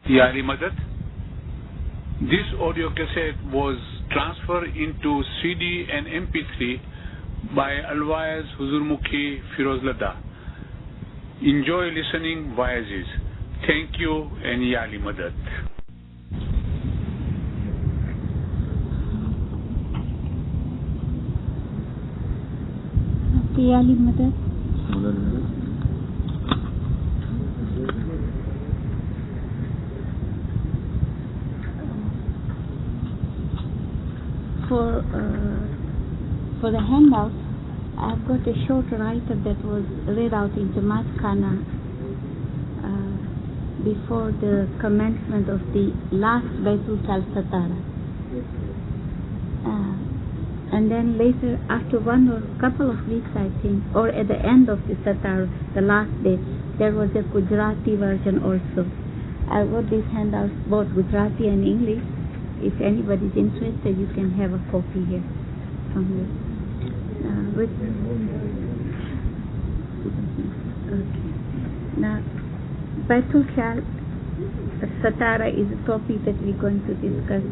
Yari Madad. This audio cassette was transferred into CD and MP3 by Alwaeza Huzurmukhi Firozlada. Enjoy listening, Vayaziz. Thank you and Yali Madad. Yali Madad. For the handout, I've got a short write-up that was read out in Jamaat Khana before the commencement of the last Baitulkhay Satara. And then later, after one or couple of weeks, I think, or at the end of the Satara, the last day, there was a Gujarati version also. I got these handouts, both Gujarati and English. If anybody is interested, you can have a copy here from me. Okay. Now, Baitulkhay Satara is a topic that we're going to discuss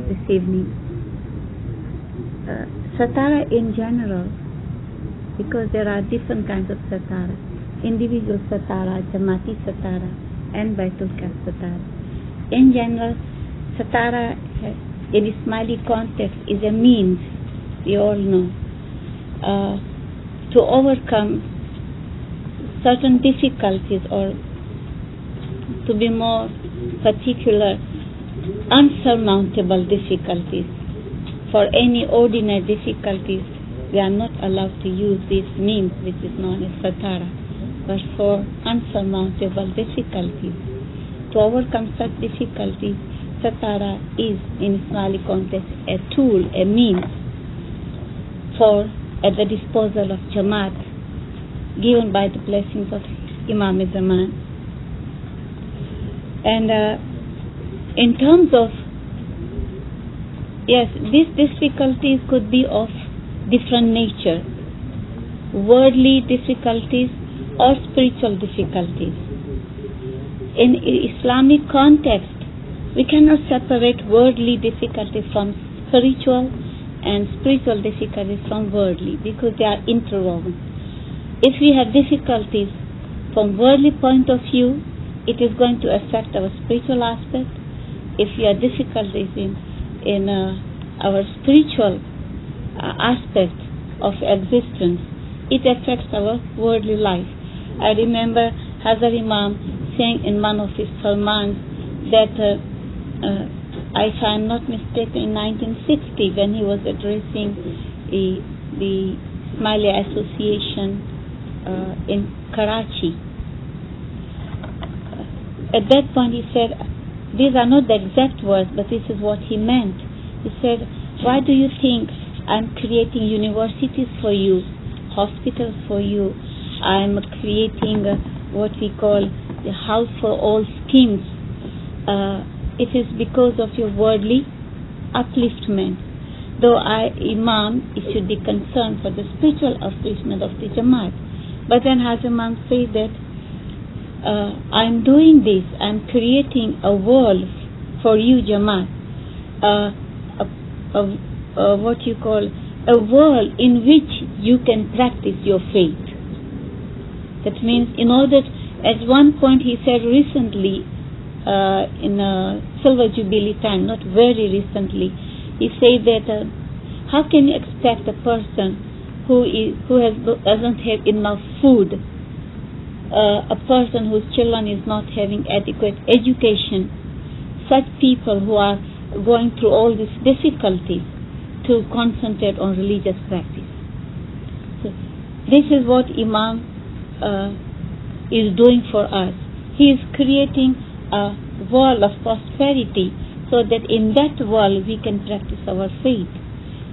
this evening. Satara in general, because there are different kinds of Satara, individual Satara, Jamati Satara, and Baitulkhay Satara. In general, Satara in Ismaili context is a means, we all know, to overcome certain difficulties, or to be more particular, unsurmountable difficulties. For any ordinary difficulties, we are not allowed to use this means which is known as Satara, but for unsurmountable difficulties. To overcome such difficulties, Satara is, in Ismaili context, a tool, a means at the disposal of Jamaat, given by the blessings of Imam Zaman. And in terms of, yes, these difficulties could be of different nature, worldly difficulties or spiritual difficulties. In Islamic context, we cannot separate worldly difficulties from spiritual and spiritual difficulties from worldly, because they are interwoven. If we have difficulties from worldly point of view, it is going to affect our spiritual aspect. If we have difficulties in our spiritual aspect of existence, it affects our worldly life. I remember Hazar Imam saying in one of his sermons that if I am not mistaken, in 1960, when he was addressing the Ismaili Association in Karachi, at that point he said, these are not the exact words, but this is what he meant. He said, why do you think I'm creating universities for you, hospitals for you, I'm creating what we call the House for All schemes? It is because of your worldly upliftment. Though Imam, it should be concerned for the spiritual upliftment of the Jamaat. But then Hazrat Imam said that I'm doing this, I'm creating a world for you Jamaat, what you call a world in which you can practice your faith. That means in order, at one point he said recently, in Silver Jubilee time, not very recently, he said that how can you expect a person who doesn't have enough food, a person whose children is not having adequate education, such people who are going through all these difficulties, to concentrate on religious practice? So this is what Imam is doing for us. He is creating a world of prosperity, so that in that world we can practice our faith,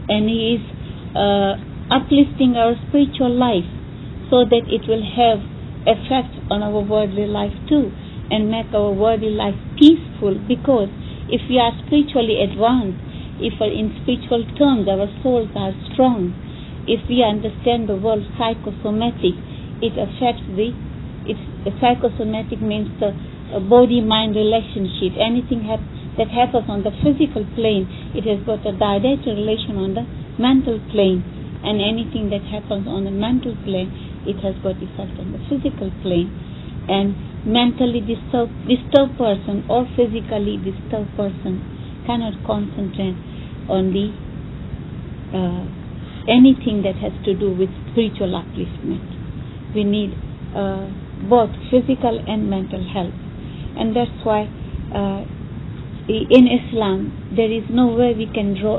and he is uplifting our spiritual life, so that it will have effect on our worldly life too, and make our worldly life peaceful. Because if we are spiritually advanced, if in spiritual terms our souls are strong, if we understand the world psychosomatic, it affects psychosomatic means the body-mind relationship. Anything that happens on the physical plane, it has got a direct relation on the mental plane, and anything that happens on the mental plane, it has got effect on the physical plane. And mentally disturbed person or physically disturbed person cannot concentrate on the anything that has to do with spiritual upliftment. We need both physical and mental health, and that's why in Islam there is no way we can draw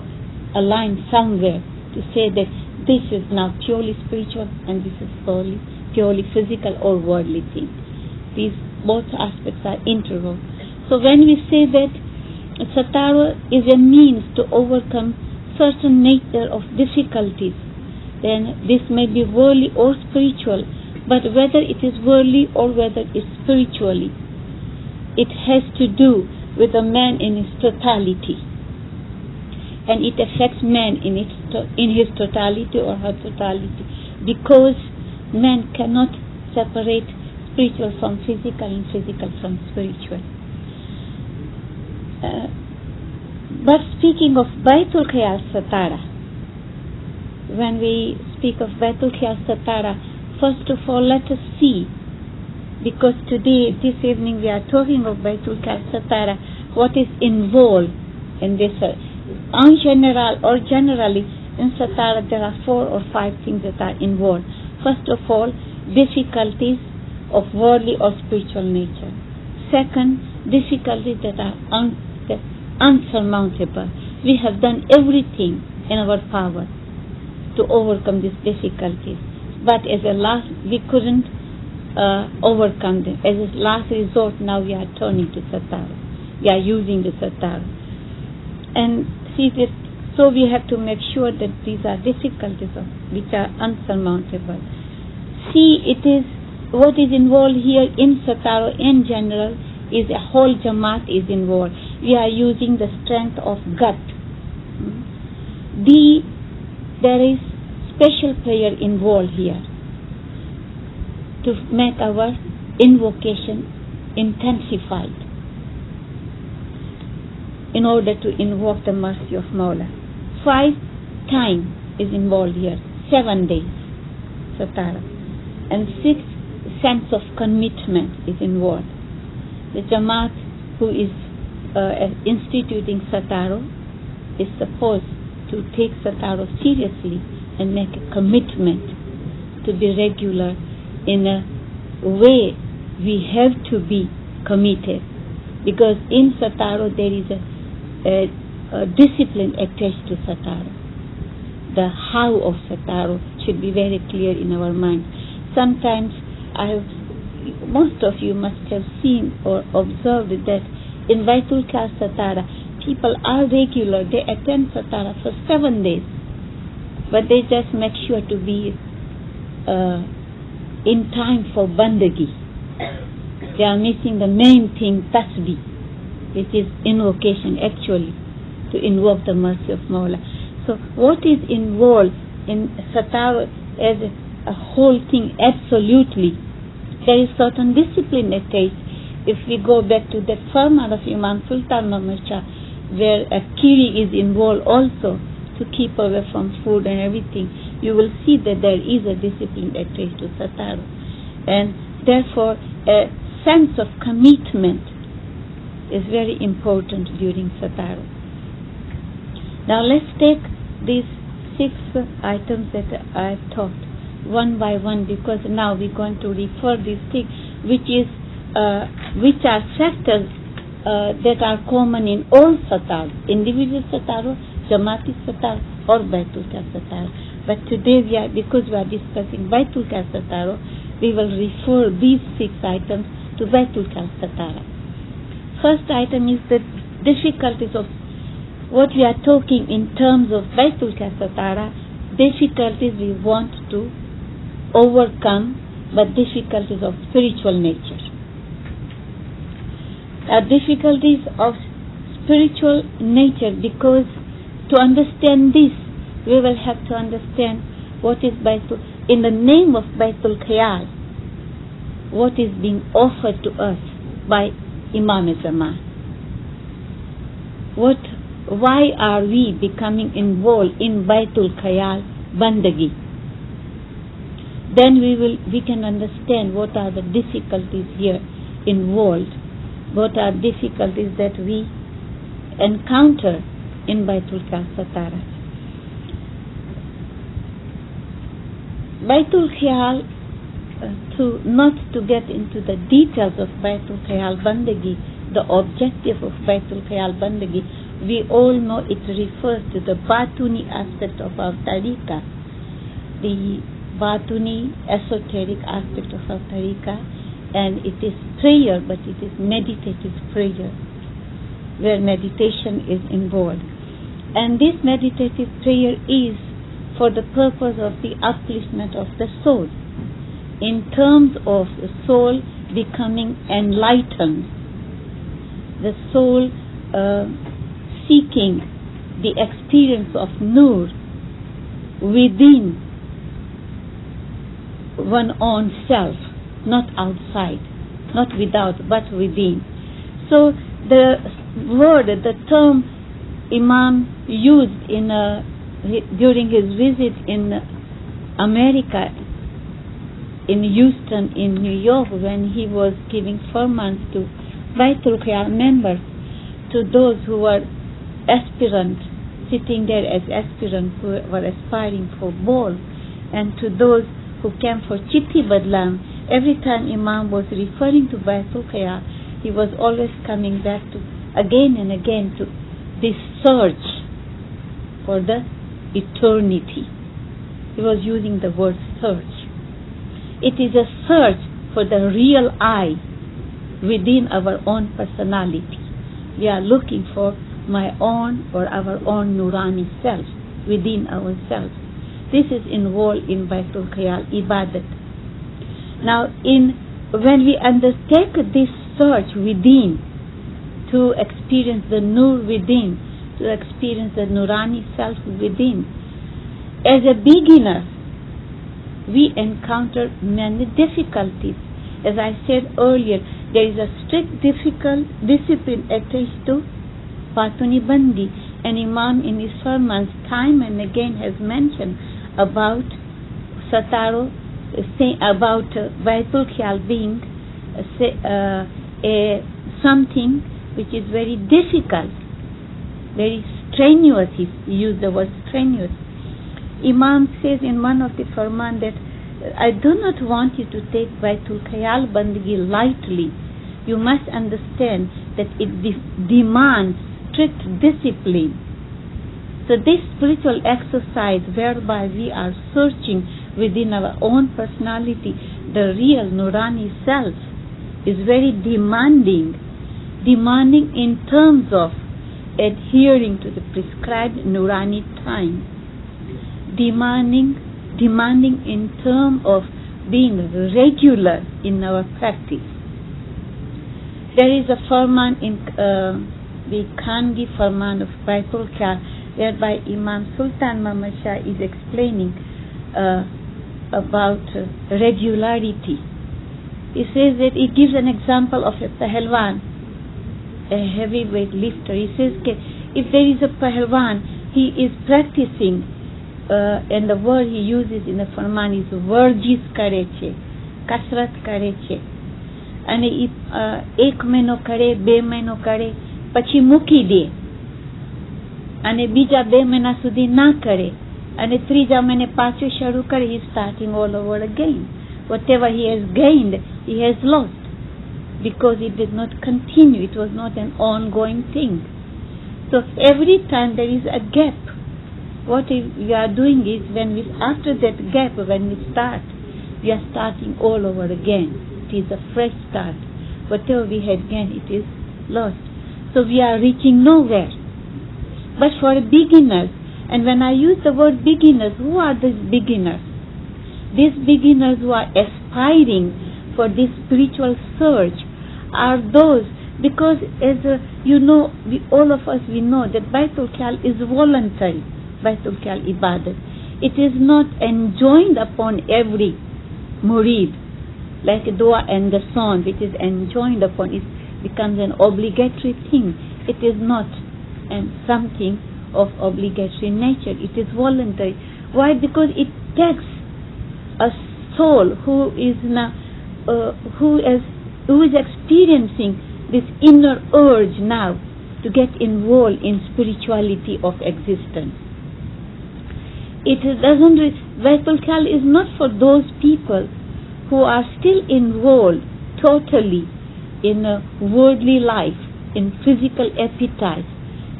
a line somewhere to say that this is now purely spiritual and this is purely physical or worldly thing. These both aspects are integral. So when we say that satara is a means to overcome certain nature of difficulties, then this may be worldly or spiritual, but whether it is worldly or whether it is spiritually, it has to do with a man in his totality, and it affects man in his totality or her totality, because man cannot separate spiritual from physical and physical from spiritual. But speaking of Baitulkhay al-Satara, when we speak of Baitulkhay al-Satara, first of all let us see, because today, this evening, we are talking of Baitulkhay al-Satara, what is involved in this. Generally, in Satara there are 4 or 5 things that are involved. First of all, difficulties of worldly or spiritual nature. Second, difficulties that are unsurmountable. We have done everything in our power to overcome these difficulties, but as a last, we couldn't overcome them. As a last resort, now we are turning to Satara. We are using the Satara. And see this, so we have to make sure that these are difficulties which are unsurmountable. See, it is what is involved here in Satara in general is a whole Jamaat is involved. We are using the strength of gut. There is special prayer involved here to make our invocation intensified in order to invoke the mercy of Mawla. 5 time is involved here, 7 days, Satara, and 6 sense of commitment is involved. The Jamaat who is instituting Satara is supposed to take Satara seriously and make a commitment to be regular in a way. We have to be committed, because in Satara there is a discipline attached to Satara. The how of Satara should be very clear in our mind. Sometimes most of you must have seen or observed that in Baitulkhay Satara, people are regular. They attend Satara for 7 days, but they just make sure to be in time for bandagi. They are missing the main thing, tasbih, which is invocation actually, to invoke the mercy of Mawla. So what is involved in Satara as a whole thing, absolutely, there is certain discipline attached. If we go back to that farmer of Imam Sultan Muhammad Shah, where a kiri is involved also to keep away from food and everything, you will see that there is a discipline attached to Satara. And therefore, a sense of commitment is very important during Satara. Now let's take these 6 items that I taught one by one, because now we're going to refer these things which are factors that are common in all Satara, individual Satara, Jamaati Satara or Baitulkhay Satara. But today because we are discussing Baitulkhay Satara, we will refer these 6 items to Baitulkhay Satara. First item is the difficulties of what we are talking in terms of Baitulkhay Satara, difficulties we want to overcome, but difficulties of spiritual nature. Difficulties of spiritual nature, because to understand this, we will have to understand what is in the name of Baitulkhay, what is being offered to us by Imam Zaman. Why are we becoming involved in Baitulkhay Bandagi? Then we can understand what are the difficulties here involved, what are difficulties that we encounter in Baitulkhay Satara. Baitulkhay, not to get into the details of Baitulkhay Bandagi, the objective of Baitulkhay Bandagi, we all know it refers to the Batuni aspect of our tariqah, the Batuni esoteric aspect of our tariqah, and it is prayer, but it is meditative prayer, where meditation is involved. And this meditative prayer is for the purpose of the upliftment of the soul, in terms of the soul becoming enlightened, the soul seeking the experience of Nur within one own self, not outside, not without, but within. So the term Imam used during his visit in America, in Houston, in New York, when he was giving firmans to Baitulkhay members, to those who were aspirants, sitting there as aspirants who were aspiring for ball, and to those who came for Chitti Badlam. Every time Imam was referring to Baitulkhay, he was always coming back to again and again to this search for the eternity. He was using the word search. It is a search for the real I within our own personality. We are looking for my own or our own Nurani self within ourselves. This is involved in Baitulkhay Ibadat. Now, when we undertake this search within to experience the Nur within, to experience the Nurani self within, as a beginner, we encounter many difficulties. As I said earlier, there is a strict discipline attached to Batuni Bandi, and Imam in his sermons time and again has mentioned about Sataro, about Baitulkhay being something which is very difficult, very strenuous. He used the word strenuous. Imam says in one of the Farman that I do not want you to take Baitulkhay Bandagi lightly. You must understand that it demands strict discipline. So this spiritual exercise whereby we are searching within our own personality, the real Nurani self, is very demanding in terms of adhering to the prescribed Nurani time, demanding in terms of being regular in our practice. There is a Farman in the Khandi Farman of Baitulkhay, whereby Imam Sultan Muhammad Shah is explaining about regularity. He says that he gives an example of a pahalwan, a heavyweight lifter. He says that if there is a pahalwan, he is practicing, and the word he uses in the Farman is varjis kare che, kasrat kare che. And ek mehino kare, be mehino kare, pachi muki de. And bija 2 મહિના સુધી ના કરે, અને ત્રીજા મહિને પાછું શરૂ કરે, he is starting all over again. Whatever he has gained, he has lost, because it did not continue. It was not an ongoing thing. So every time there is a gap, what we are doing is, after that gap, when we start, we are starting all over again. It is a fresh start. Whatever we had gained, it is lost. So we are reaching nowhere. But for beginners, and when I use the word beginners, who are these beginners? These beginners who are aspiring for this spiritual search are those, because as all of us, we know that Baitulkhay is voluntary, Baitulkhay Ibadat. It is not enjoined upon every murid, like dua and the song, which is enjoined upon. becomes an obligatory thing. It is not something of obligatory nature. It is voluntary. Why? Because it takes a soul who is experiencing this inner urge now to get involved in spirituality of existence. It doesn't. Baitulkhay is not for those people who are still involved totally in a worldly life, in physical appetites,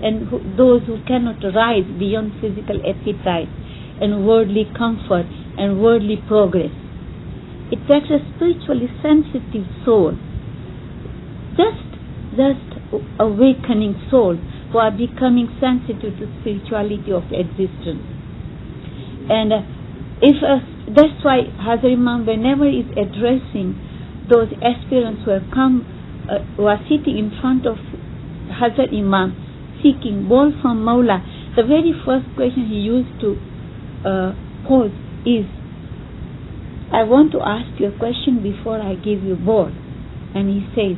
and those who cannot rise beyond physical appetite and worldly comfort and worldly progress. It takes a spiritually sensitive soul, just awakening souls who are becoming sensitive to spirituality of existence. And that's why Hazrat Imam, whenever is addressing those aspirants who have come, who are sitting in front of Hazrat Imam, seeking ball from Mawla, the very first question he used to pose is, I want to ask you a question before I give you ball. And he says,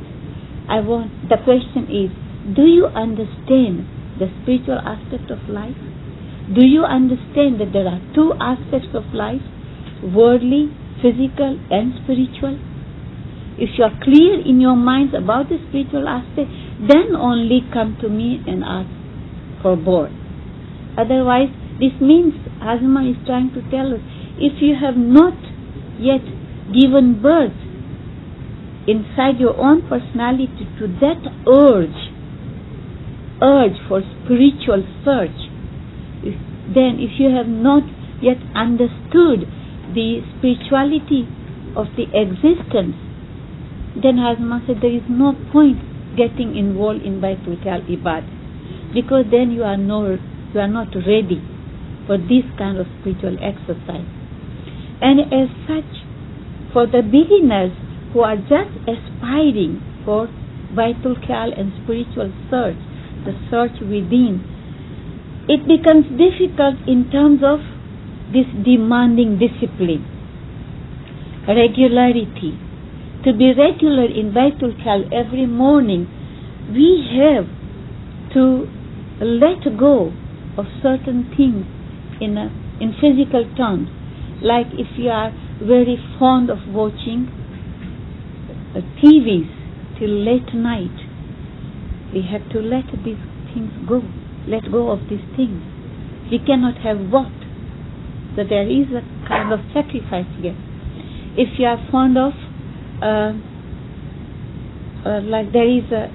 the question is, do you understand the spiritual aspect of life? Do you understand that there are two aspects of life, worldly, physical and spiritual? If you are clear in your minds about the spiritual aspect, then only come to me and ask for board. Otherwise, this means, Azma is trying to tell us, if you have not yet given birth inside your own personality to that urge for spiritual search, then if you have not yet understood the spirituality of the existence, then Hazma said there is no point getting involved in Baitulkhay Ibad, because then you are not ready for this kind of spiritual exercise. And as such, for the beginners who are just aspiring for Baitulkhay and spiritual search, the search within, it becomes difficult in terms of this demanding discipline, regularity. To be regular in Baitulkhay every morning, we have to let go of certain things in physical terms. Like if you are very fond of watching TVs till late night, we have to let these things go. Let go of these things. We cannot have both. So there is a kind of sacrifice here. If you are fond of, like there is a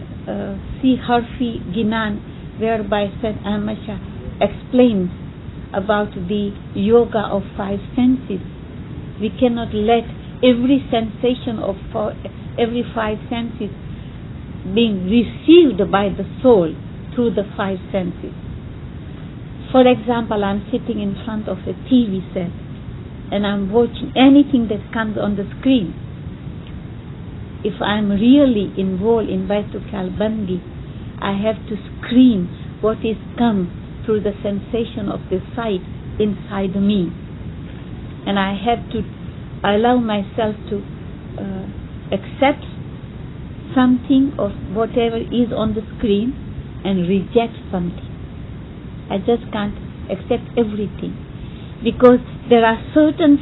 Si Harfi Ginan, whereby Saint Amasha explains about the yoga of five senses. We cannot let every sensation of every five senses being received by the soul through the five senses. For example, I'm sitting in front of a TV set and I'm watching anything that comes on the screen. If I'm really involved in Baitulkhay Bangi, I have to screen what is come through the sensation of the sight inside me. And I have to allow myself to accept something of whatever is on the screen and reject something. I just can't accept everything, because there are certain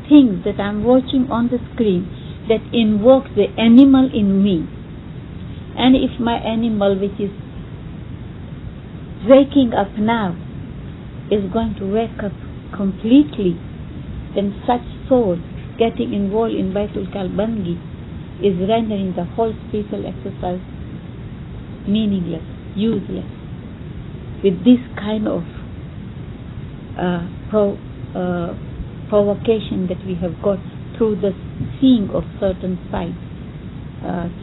things that I'm watching on the screen that invoke the animal in me. And if my animal, which is waking up now, is going to wake up completely, then such soul getting involved in Baitulkhay Bangi is rendering the whole spiritual exercise meaningless, useless. With this kind of provocation that we have got through the seeing of certain sights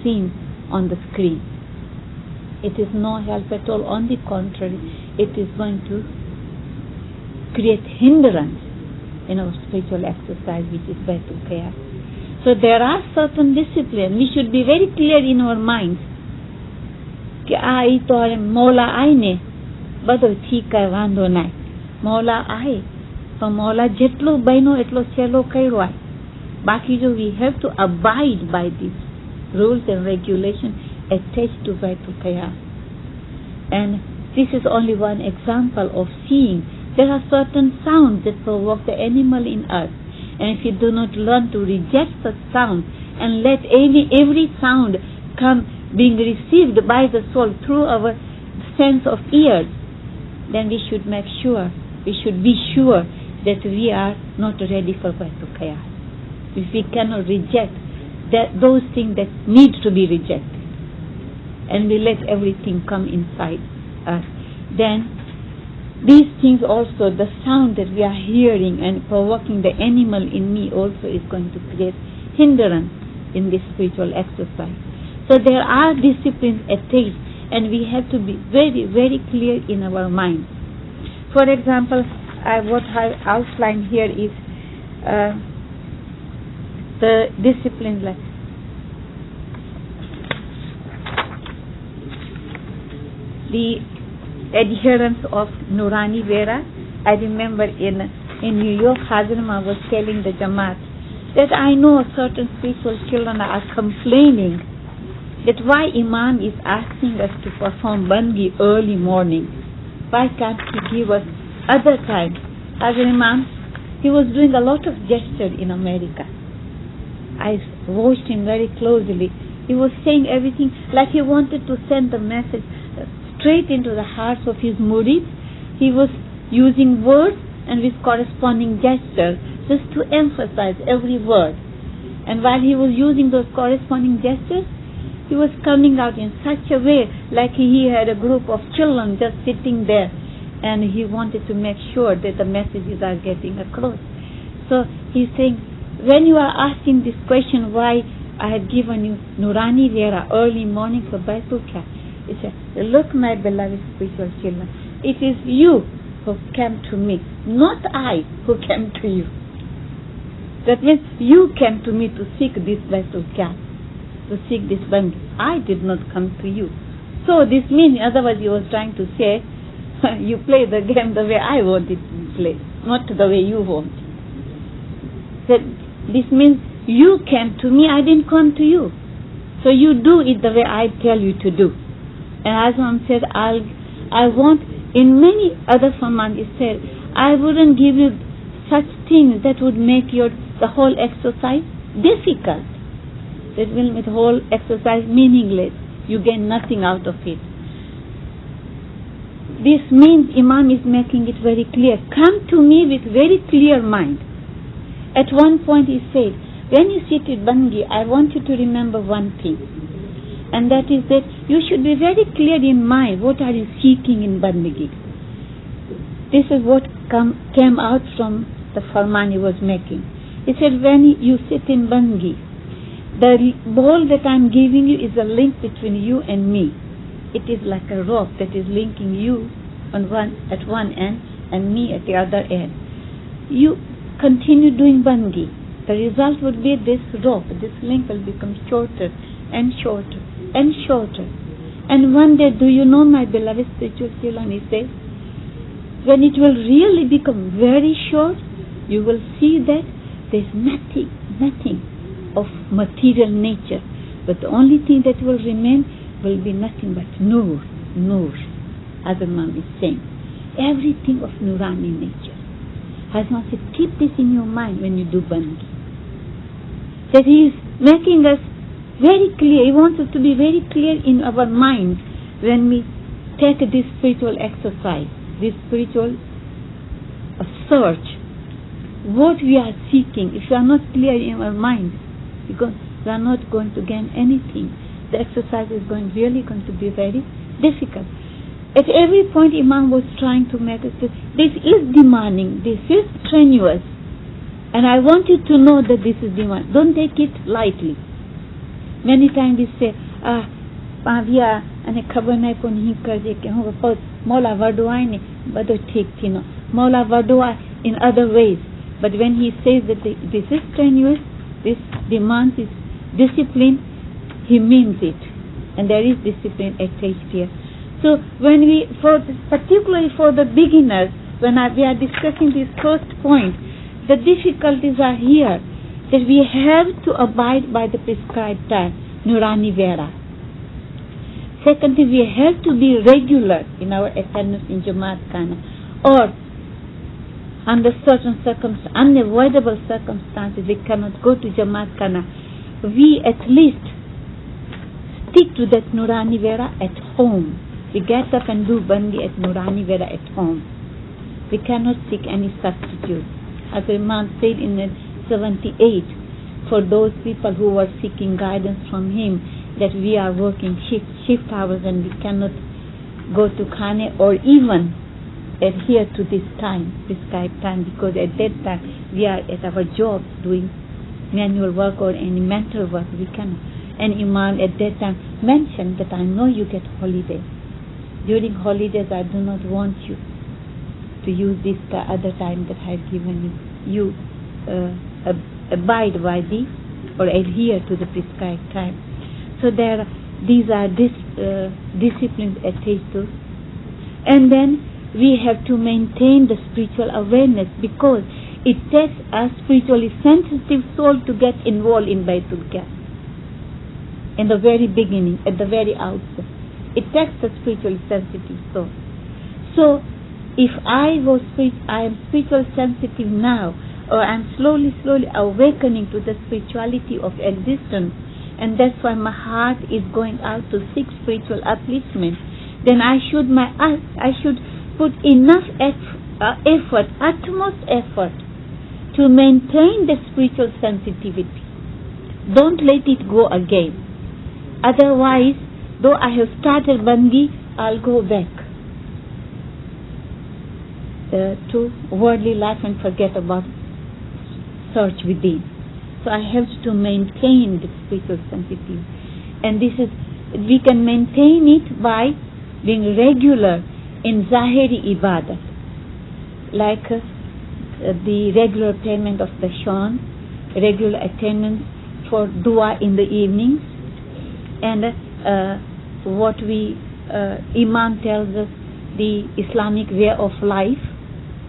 seen on the screen, it is no help at all. On the contrary, it is going to create hindrance in our spiritual exercise, which is Baitulkhay. So there are certain disciplines. We should be very clear in our minds कि आई तो मौला आए ने બધો ઠીક है वांधो ना मौला आए तो मौला જેટલો બન્યો એટલો છેલ્લો કર્યો આય. બાકી જો we have to abide by these rules and regulations attached to Baitulkhay. And this is only one example of seeing. There are certain sounds that provoke the animal in us, and if we do not learn to reject such sounds and let every sound come being received by the soul through our sense of ears, then we should be sure that we are not ready for Baitulkhay. If we cannot reject those things that need to be rejected, and we let everything come inside us, then these things also, the sound that we are hearing and provoking the animal in me also is going to create hindrance in this spiritual exercise. So there are disciplines attached, and we have to be very, very clear in our mind. For example, what I outline here is the disciplines like the adherence of Nurani Vera. I remember in New York, Hazrama was telling the Jamaat that I know certain spiritual children are complaining that why Imam is asking us to perform Bangi early morning. Why can't he give us other time? Hazrat Imam, he was doing a lot of gesture in America. I watched him very closely. He was saying everything like he wanted to send the message straight into the hearts of his murids. He was using words and with corresponding gestures just to emphasize every word. And while he was using those corresponding gestures, he was coming out in such a way like he had a group of children just sitting there, and he wanted to make sure that the messages are getting across. So he's saying, when you are asking this question why I have given you Nurani Vera early morning for Baitulkhay, he said, look, my beloved spiritual children, it is you who came to me, not I who came to you. That means you came to me to seek this Baitulkhay, to seek this Bangi. I did not come to you. So this means, otherwise he was trying to say, you play the game the way I want it to play, not the way you want. That this means you came to me, I didn't come to you. So you do it the way I tell you to do. And Azam said, I want, in many other Farman it said, I wouldn't give you such things that would make the whole exercise difficult. That will make the whole exercise meaningless. You gain nothing out of it. This means Imam is making it very clear. Come to me with very clear mind. At one point he said, when you sit with Bangi, I want you to remember one thing. And that is that you should be very clear in mind what are you seeking in Bangi. This is what came out from the Farman he was making. He said, when you sit in Bangi, the ball that I am giving you is a link between you and me. It is like a rope that is linking you at one end and me at the other end. You continue doing Bangi. The result would be this rope, this link will become shorter and shorter and shorter. And one day, do you know, my beloved spiritual children, he says, when it will really become very short, you will see that there is nothing of material nature, but the only thing that will remain will be nothing but nur, as Imam is saying. Everything of Nurani nature. As Imam said, keep this in your mind when you do Bangi. That he is making us very clear. He wants us to be very clear in our minds when we take this spiritual exercise, this spiritual search. What we are seeking, if we are not clear in our minds, because we are not going to gain anything. The exercise is really going to be very difficult. At every point Imam was trying to make us say, this is demanding, this is strenuous, and I want you to know that this is demanding. Don't take it lightly. Many times we say, Pavia and a Kabanai kon hi karje ke ho Mola Vadua ne bado thik thino. Mola Vadua in other ways. But when he says that this is strenuous, this demands is discipline, he means it. And there is discipline attached here. So when particularly for the beginners, when we are discussing this first point, the difficulties are here, that we have to abide by the prescribed time, Nurani Vera. Secondly, we have to be regular in our attendance in Jamaat Khana, or under certain unavoidable circumstances, we cannot go to Jamaat Khana. We at least stick to that Nurani Vera at home. We get up and do Bandi at Nurani Vera at home. We cannot seek any substitute. As Imam said in 78, for those people who were seeking guidance from him, that we are working shift hours and we cannot go to Khane or even adhere to this time, prescribed time, because at that time we are at our job doing manual work or any mental work. We cannot. And Imam at that time mentioned that I know you get holidays. During holidays I do not want you to use this other time that I have given you. Abide by the or adhere to the prescribed time. So these are disciplines attached to. And then we have to maintain the spiritual awareness, because it takes a spiritually sensitive soul to get involved in Baitulkhay. In the very beginning, at the very outset, it takes a spiritually sensitive soul. So if I am spiritually sensitive now, or I'm slowly awakening to the spirituality of existence, and that's why my heart is going out to seek spiritual upliftment, then I should put enough effort, utmost effort, to maintain the spiritual sensitivity. Don't let it go again. Otherwise, though I have started Bandi, I'll go back to worldly life and forget about search within. So I have to maintain the spiritual sensitivity, and we can maintain it by being regular in Zahiri ibadat, like the regular payment of the shan, regular attendance for dua in the evenings, and what Imam tells us, the Islamic way of life,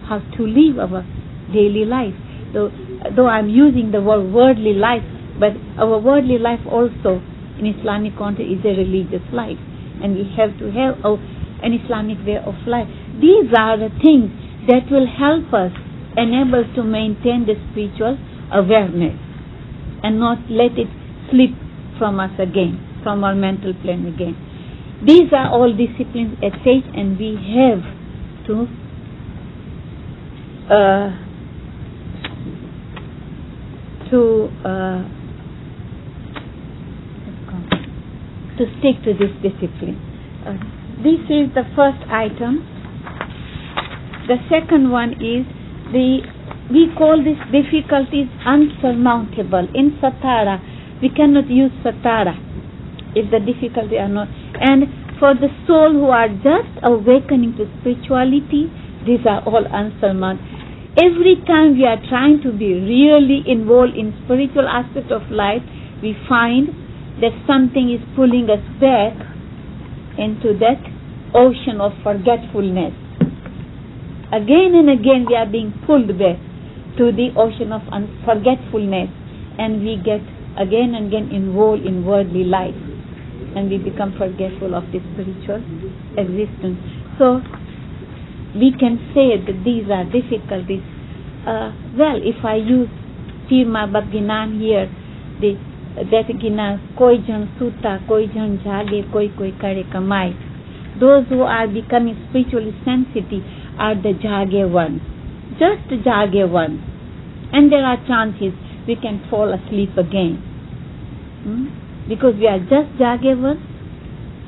how to live our daily life. Though I'm using the word worldly life, but our worldly life also in Islamic context is a religious life, and we have to have an Islamic way of life. These are the things that will help us, enable us to maintain the spiritual awareness and not let it slip from us again, from our mental plane again. These are all disciplines at stake, and we have to stick to this discipline. This is the first item. The second one is we call this difficulties unsurmountable. In Satara, we cannot use Satara if the difficulty are not. And for the soul who are just awakening to spirituality, these are all unsurmountable. Every time we are trying to be really involved in spiritual aspect of life, we find that something is pulling us back into that ocean of forgetfulness. Again and again we are being pulled back to the ocean of forgetfulness, and we get again and again involved in worldly life, and we become forgetful of the spiritual existence. So we can say that these are difficulties. Well, if I use Firma Bagginan here, that Gina, koi jan suta, koi jan jage, koi kare kamai. Those who are becoming spiritually sensitive are the jage ones, just jage ones. And there are chances we can fall asleep again. Because we are just jage ones,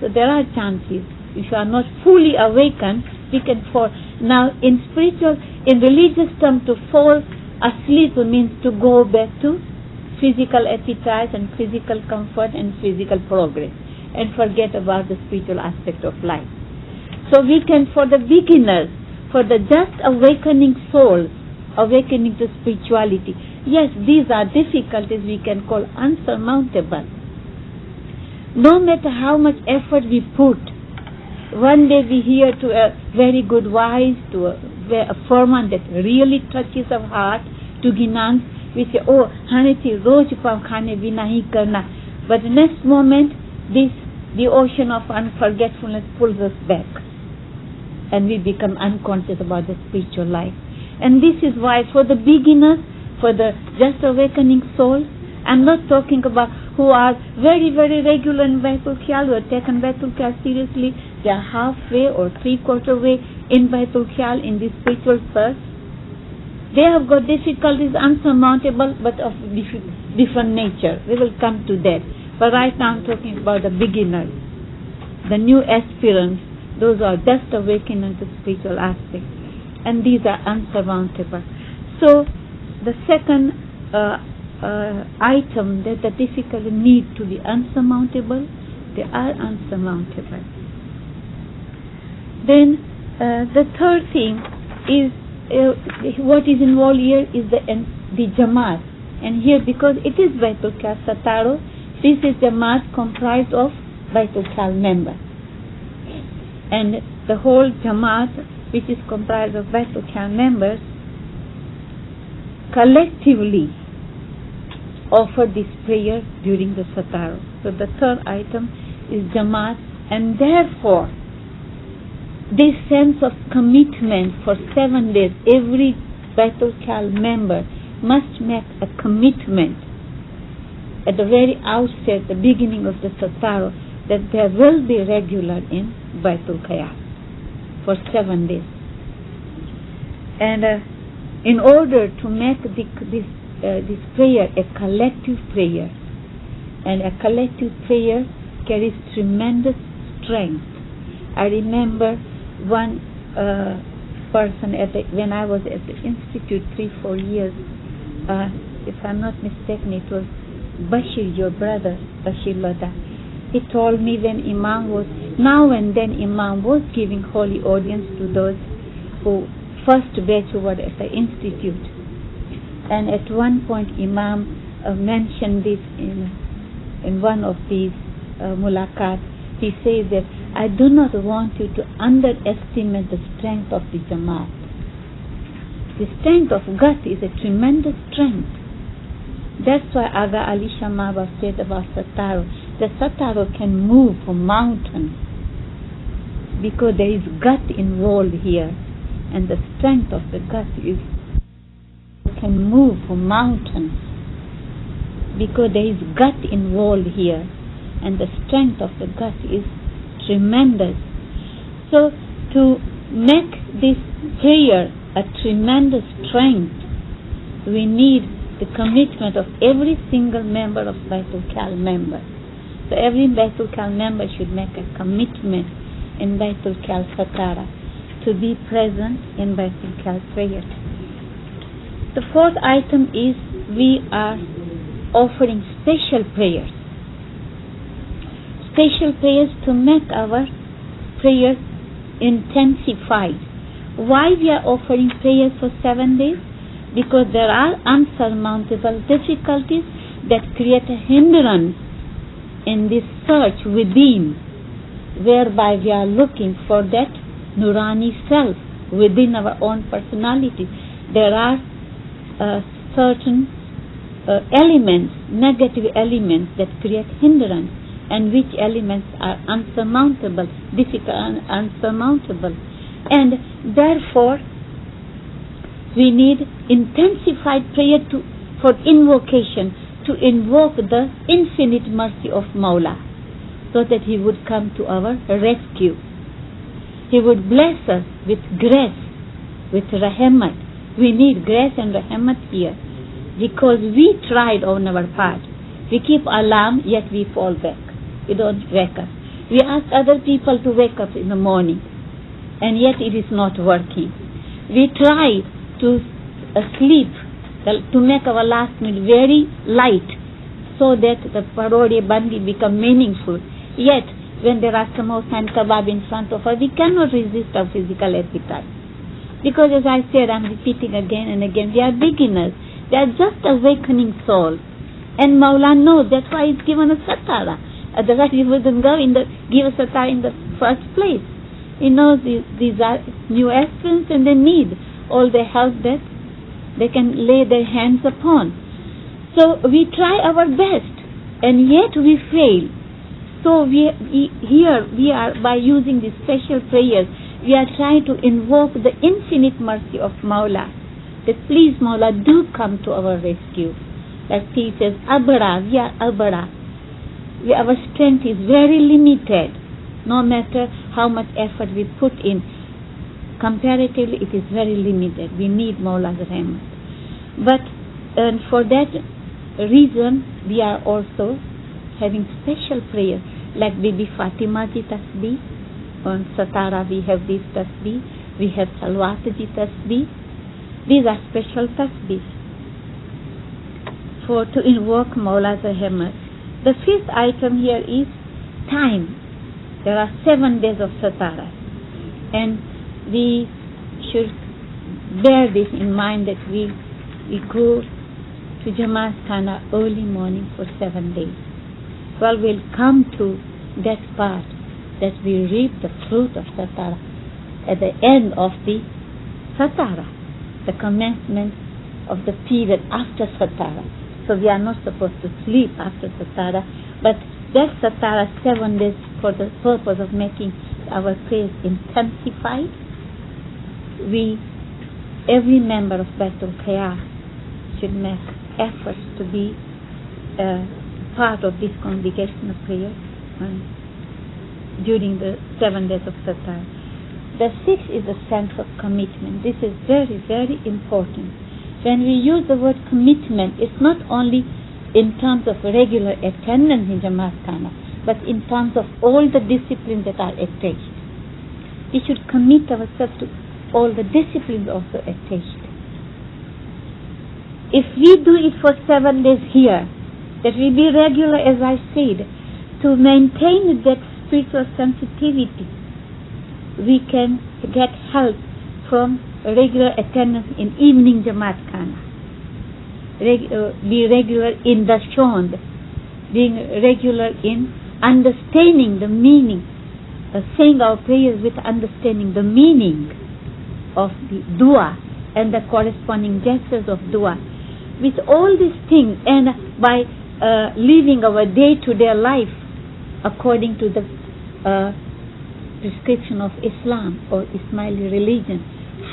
so there are chances. If you are not fully awakened, we can fall. Now, in religious terms, to fall asleep means to go back to physical appetite and physical comfort and physical progress, and forget about the spiritual aspect of life. So we can, for the beginners, for the just awakening souls, awakening to spirituality, yes, these are difficulties we can call unsurmountable. No matter how much effort we put, one day we hear to a very good wise, to a foreman that really touches our heart, to Ginans, we say, oh, haneti roj pav khane bina hi karna. But the next moment, this the ocean of unforgetfulness pulls us back, and we become unconscious about the spiritual life. And this is why, for the beginners, for the just awakening soul, I'm not talking about who are very, very regular in Baitulkhay, who have taken Baitulkhay seriously. They are halfway or three-quarter way in Baitulkhay in this spiritual search. They have got difficulties unsurmountable, but of different nature. We will come to that. But right now I'm talking about the beginners, the new aspirants, those who are just awakening to spiritual aspect. And these are unsurmountable. So the second item, that the difficulty need to be unsurmountable, they are unsurmountable. Then the third thing is what is involved here is the Jamaat. And here, because it is Baitulkhay Sataro, this is Jamaat comprised of Baitulkhay members. And the whole Jamaat, which is comprised of Baitulkhay members, collectively offer this prayer during the Sataro. So the third item is Jamaat, and therefore this sense of commitment for 7 days, every Baitulkhay member must make a commitment at the very outset, the beginning of the Sataro, that they will be regular in Baitulkhay for 7 days. And in order to make this prayer a collective prayer, and a collective prayer carries tremendous strength. I remember one person when I was at the institute 3-4 years, if I'm not mistaken, it was Bashir, your brother, Bashir Lada. He told me when Imam was, now and then Imam was giving holy audience to those who first batch who were at the institute. And at one point Imam mentioned this in one of these mulaqat. He says that I do not want you to underestimate the strength of the Jamaat. The strength of gut is a tremendous strength. That's why Aga Ali Shamaba said about Sataro, the Sataro can move a mountain because there is gut involved here, and the strength of the gut can move a mountain because there is gut involved here, and the strength of the gut is tremendous. So to make this prayer a tremendous strength, we need the commitment of every single member of Baitulkhay member. So every Baitulkhay member should make a commitment in Baitulkhay Satara to be present in Baitulkhay prayer. The fourth item is we are offering special prayers. Special prayers to make our prayers intensified. Why we are offering prayers for 7 days? Because there are unsurmountable difficulties that create a hindrance in this search within, whereby we are looking for that Nurani self within our own personality. There are certain elements, negative elements that create hindrance, and which elements are unsurmountable, difficult and unsurmountable. And therefore, we need intensified prayer for invocation, to invoke the infinite mercy of Mawla, so that He would come to our rescue. He would bless us with grace, with rahmat. We need grace and rahmat here, because we tried on our part. We keep alarm, yet we fall back. We don't wake up. We ask other people to wake up in the morning, and yet it is not working. We try to sleep, to make our last meal very light, so that the parode bandi become meaningful. Yet, when there are samosa and kebab in front of us, we cannot resist our physical appetite. Because as I said, I'm repeating again and again, we are beginners. They are just awakening souls. And Mawla knows, that's why He's given us satara. Otherwise He wouldn't give us satara in the first place. He knows these are new aspirants, and they need all the help that they can lay their hands upon. So we try our best, and yet we fail. So here we are, by using these special prayers, we are trying to invoke the infinite mercy of Mawla, that please Mawla, do come to our rescue. Like he says, Abara, we are Abara. Our strength is very limited. No matter how much effort we put in, comparatively it is very limited. We need Mawla's rahmat. But for that reason, we are also having special prayers, like Bibi Fatima ji tasbih. On Satara we have this tasbih. We have Salwat ji tasbih. These are special tasbihs to invoke Mawla's rahmat. The fifth item here is time. There are 7 days of Satara, and we should bear this in mind, that we go to Jamaat Khana early morning for 7 days. Well, we'll come to that part, that we reap the fruit of Satara at the end of the Satara, the commencement of the period after Satara. So we are not supposed to sleep after Satara, but that Satara 7 days, for the purpose of making our prayers intensified, every member of Baitulkhay should make efforts to be part of this congregational prayer during the 7 days of Satara. The sixth is a sense of commitment. This is very, very important. When we use the word commitment, it's not only in terms of regular attendance in Jamaat Khana, but in terms of all the disciplines that are attached. We should commit ourselves to all the disciplines also attached. If we do it for 7 days here, that we be regular, as I said, to maintain that spiritual sensitivity, we can get help from regular attendance in evening Jamaat Khana, be regular in the Shond, being regular in understanding the meaning, saying our prayers with understanding the meaning of the dua and the corresponding gestures of dua. With all these things, and by living our day-to-day life according to the prescription of Islam or Ismaili religion,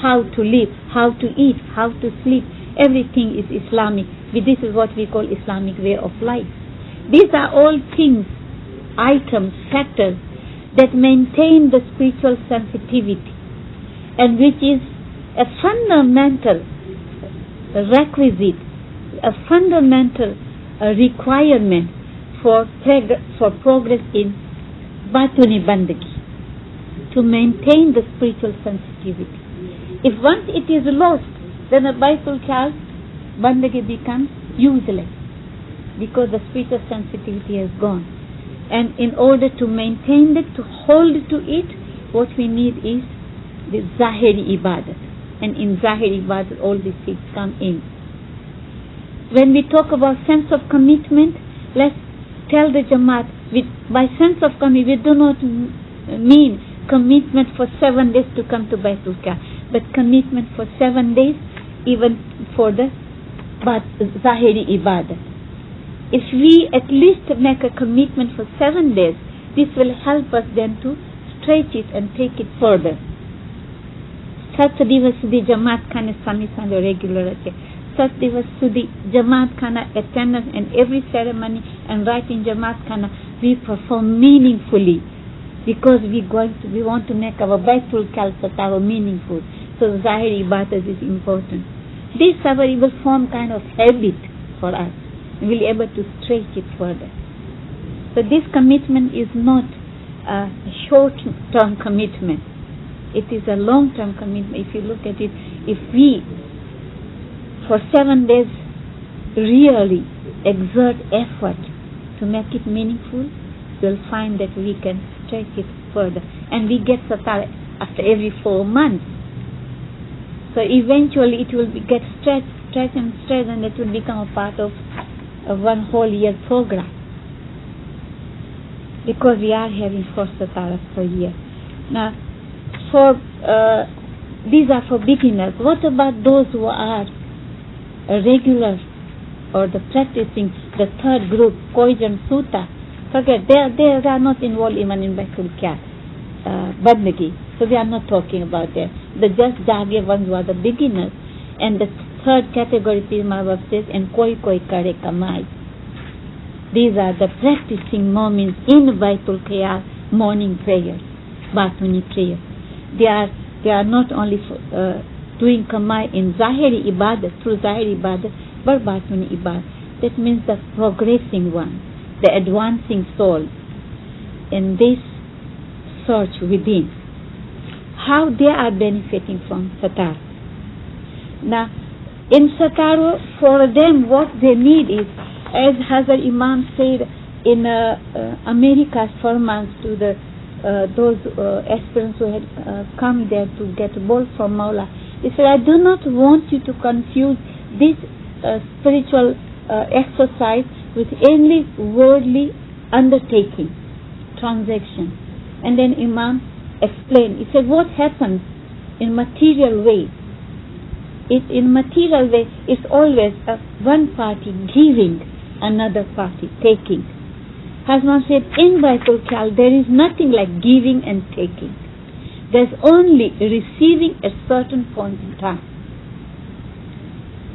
how to live, how to eat, how to sleep, everything is Islamic. This is what we call Islamic way of life. These are all things, items, factors that maintain the spiritual sensitivity, and which is a fundamental requisite, a fundamental requirement for progress in Batuni Bandagi, to maintain the spiritual sensitivity. If once it is lost, then the Baitulkhay Bandagi becomes useless, because the spiritual sensitivity has gone. And in order to maintain it, to hold to it, what we need is the Zahiri Ibadat. And in Zahiri Ibadat, all these things come in. When we talk about sense of commitment, let's tell the Jamaat, by sense of commitment, we do not mean commitment for 7 days to come to Baitulkhay, but commitment for 7 days, even for the Zahiri Ibadat. If we at least make a commitment for 7 days, this will help us then to stretch it and take it further. 7 દિવસ સુધી જમાત ખાને સ્વામી સાંજે regular છે. 7 દિવસ સુધી જમાત ખાના attendance and every ceremony and rite in Jamaat Khana we perform meaningfully, because we want to make our Baitulkhay Satara meaningful. So Zahiri Ibadat is important. This will form kind of habit for us. We will be able to stretch it further. So this commitment is not a short-term commitment. It is a long-term commitment. If you look at it, if we for 7 days really exert effort to make it meaningful, you'll find that we can stretch it further. And we get Satara after every 4 months. So eventually it will get stretched and stretched, and it will become a part of one whole year program. Because we are having 4 Sataras per year. Now, these are for beginners. What about those who are regular or the practicing the third group, Koijan Sutta, Forget, they are not involved even in Baitulkhay, Bandagi. So we are not talking about that. The just jage ones were the beginners. And the third category, Pirmabab says, and koi kare kamai. These are the practicing moments in Baitulkhay morning prayers, Batuni prayer. They are not only doing kamai in Zahiri Ibadah, through Zahiri Ibadah, but Batuni Ibadah. That means the progressing one, the advancing soul in this search within. How they are benefiting from Satar. Now, in Satar, for them, what they need is, as Hazar Imam said in America's formats to those aspirants who had come there to get ball from Mawla, he said, I do not want you to confuse this spiritual exercise with any worldly undertaking, transaction. And then Imam explained, he said, what happens in material way? In material way, it's always one party giving, another party taking. Hazman said, in Baitulkhay there is nothing like giving and taking. There's only receiving at certain point in time.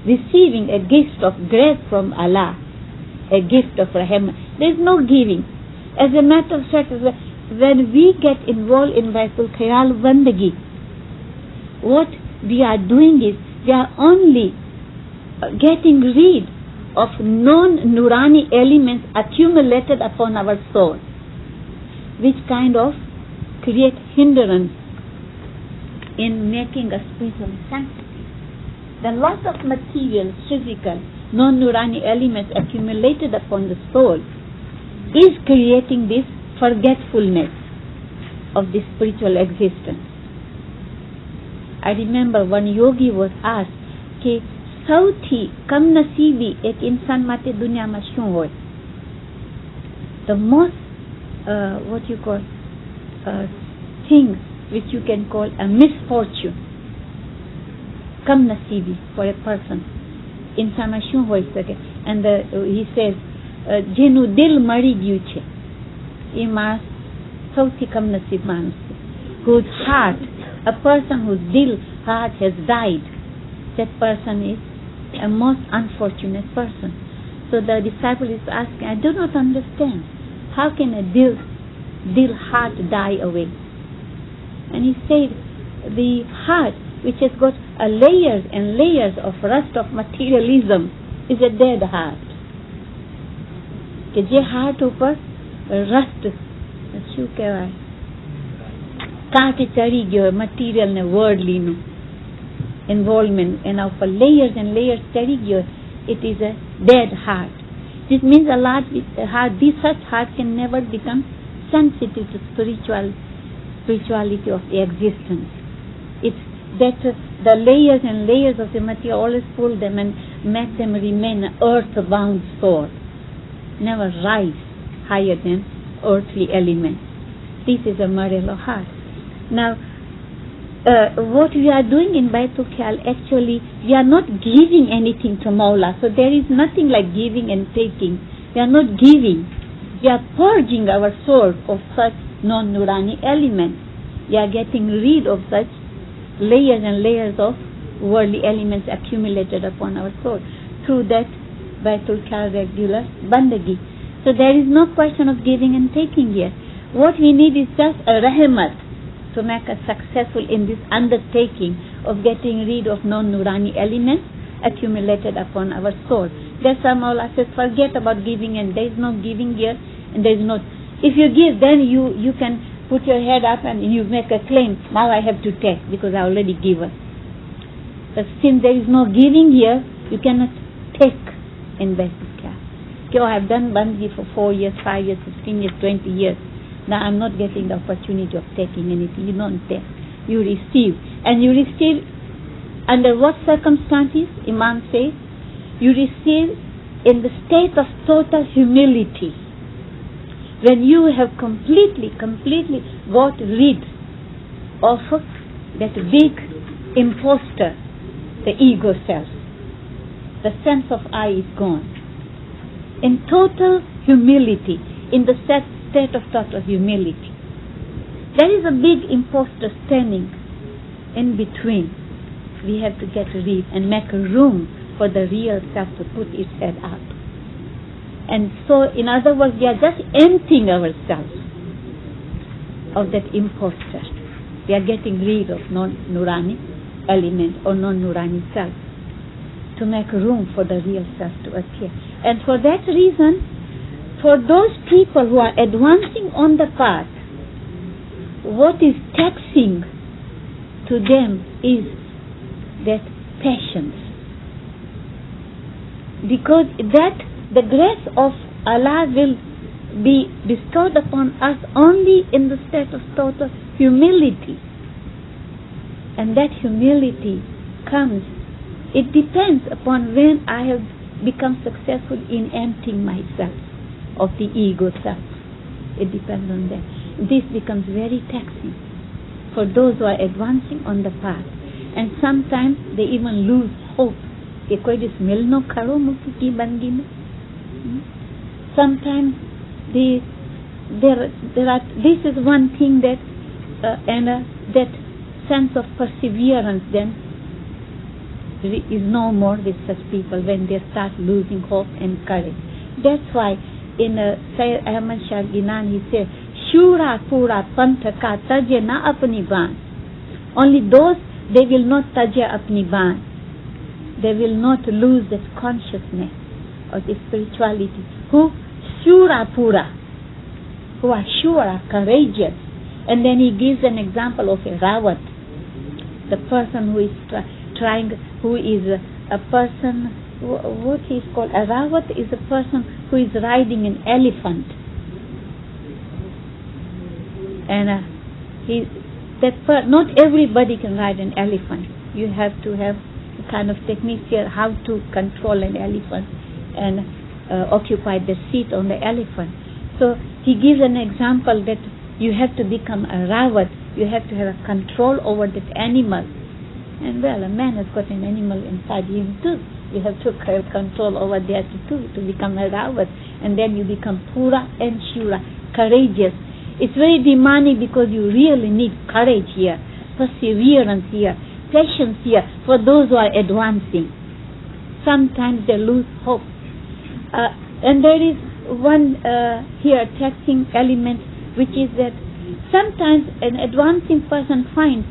Receiving a gift of grace from Allah, a gift of rahmah. There's no giving. As a matter of fact, when we get involved in Baitulkhay Bandagi, what we are doing is, we are only getting rid of non-Nurani elements accumulated upon our soul, which kind of create hindrance in making a spiritual sanctity. The loss of material, physical, non-Nurani elements accumulated upon the soul is creating this forgetfulness of this spiritual existence. I remember one yogi was asked कि सौथी कम नसीबी एक इंसान माते दुनिया में शू होए. The most what you call thing which you can call a misfortune, come नसीबी for a person, इंसान में शू होए सके. And he says जेनु दिल मरी गयु छे, ये मास सौथी कम नसीब मानुस छे. Whose heart, a person whose heart has died, that person is a most unfortunate person. So the disciple is asking, I do not understand. How can a heart die away? And he said, the heart which has got layers and layers of rust of materialism is a dead heart. कि जे heart ऊपर rust શું કહેવાય, કાંટ ચડી ગયો material ને worldly નું involvement એના ઉપર layers and layers ચડી ગયો, it is a dead heart. This means this such heart can never become sensitive to spirituality of the existence. It's that the layers and layers of the material always pull them and make them remain an earth-bound soul, never rise higher than earthly elements. This is a Marelo heart. Now, what we are doing in Baitulkhay, actually, we are not giving anything to Mawla. So there is nothing like giving and taking. We are not giving. We are purging our soul of such non-Nurani elements. We are getting rid of such layers and layers of worldly elements accumulated upon our soul through that Baitulkhay regular bandagi. So there is no question of giving and taking here. What we need is just a rahmat to make us successful in this undertaking of getting rid of non-Nurani elements accumulated upon our soul. That's why Mawla says, forget about giving, and there is no giving here, and there is no... If you give, then you can put your head up and you make a claim, now I have to take because I already given. But since there is no giving here, you cannot take in Baitulkhay. Okay, I have done bandagi for 4 years, 5 years, 15 years, 20 years. Now I'm not getting the opportunity of taking anything. You don't take. You receive. And you receive under what circumstances? Imam says, you receive in the state of total humility. When you have completely got rid of that big imposter, the ego self. The sense of I is gone. In total humility, in the state of total humility. There is a big imposter standing in between. We have to get rid and make room for the real self to put its head up. And so, in other words, we are just emptying ourselves of that imposter. We are getting rid of non-Nurani element or non-Nurani self to make room for the real self to appear. And for that reason, for those people who are advancing on the path, what is taxing to them is that patience. Because that the grace of Allah will be bestowed upon us only in the state of total humility. And that humility comes, it depends upon when I have become successful in emptying myself of the ego self. It depends on that. This becomes very taxing for those who are advancing on the path. And sometimes they even lose hope. Sometimes this is one thing that that sense of perseverance then is no more with such people when they start losing hope and courage. That's why in Sayyid Ahmad Shah Ginan he said, Shura pura pantha ka taje na apni baan. Only those, they will not taje apni baan. They will not lose that consciousness of the spirituality. Who Shura pura, who are sure, are courageous. And then he gives an example of a rawat, the person who is who is a person, what is called a rawat is a person who is riding an elephant. And not everybody can ride an elephant. You have to have a kind of technique here how to control an elephant and occupy the seat on the elephant. So he gives an example that you have to become a rawat. You have to have a control over that animal. And well, a man has got an animal inside him too. You have to have control over that too to become a rawat. And then you become pura and shura, courageous. It's very demanding because you really need courage here, perseverance here, patience here for those who are advancing. Sometimes they lose hope. And there is one here taxing element, which is that sometimes an advancing person finds,